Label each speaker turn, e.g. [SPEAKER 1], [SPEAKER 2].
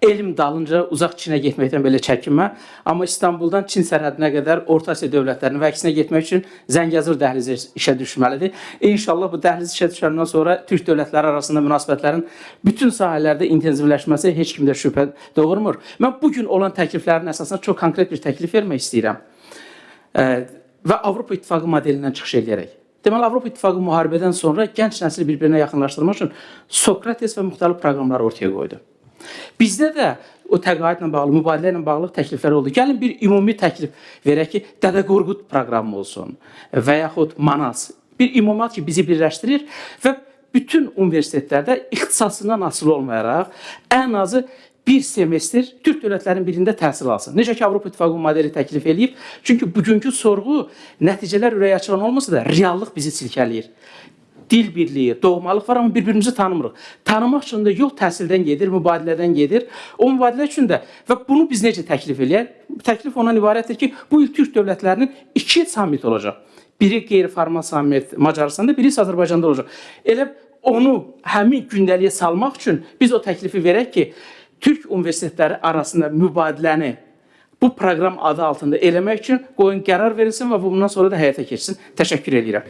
[SPEAKER 1] elm dalınca uzaq Çinə getməkdən belə çəkinmə. Amma İstanbuldan Çin sərhədinə qədər Orta Asiya dövlətlərinin və əksinə getmək üçün Zəngəzur dəhlizi işə düşməlidir. İnşallah bu dəhliz işə düşəndən sonra Türk dövlətləri arasında münasibətlərin bütün sahələrdə intensivləşməsi heç kimdə şübhə doğurmur. Mən bugün olan təkliflərin əsasında çox konkret bir təklif vermək istəyirəm. Və Avropa İttifaqı modelindən çıxış edərək. Deməli, Avropa İttifaqı müharibədən sonra gənc nəsli bir-birinə yaxınlaşdırmaq üçün Sokrates və müxtəlif proqramlar ortaya qoydu. Bizdə də o təqaüdlə bağlı, mübadilə ilə bağlı təkliflər oldu. Gəlin bir ümumi təklif verək ki, Dədə Qorqud proqramı olsun və yaxud Manas. Bir ümumat ki, bizi birləşdirir və bütün universitetlərdə ixtisasından asılı olmayaraq ən azı bir semestr Türk dövlətlərinin birində təhsil alsın. Necə ki, Avropa İttifaqı modeli təklif edib. Çünki bugünkü sorğu nəticələr ürəyə açılan olmasa da reallıq bizi silkələyir. Dil birliyi, doğmalıq var, amma bir-birimizi tanımırıq. Tanımaq üçün də yol təhsildən gedir, mübadilədən gedir. O mübadilə üçün də və bunu biz necə təklif eləyək? Təklif ondan ibarətdir ki, bu il Türk dövlətlərinin 2 sammit olacaq. Biri qeyri-formal sammit Macaristanda, biri Azərbaycanda olacaq. Elə onu həmin gündəliyə salmaq üçün biz o təklifi verək ki, Türk universitetləri arasında mübadiləni bu proqram adı altında eləmək üçün qoyun qərar verilsin və bundan sonra da həyata keçsin. Təşəkkür edirəm.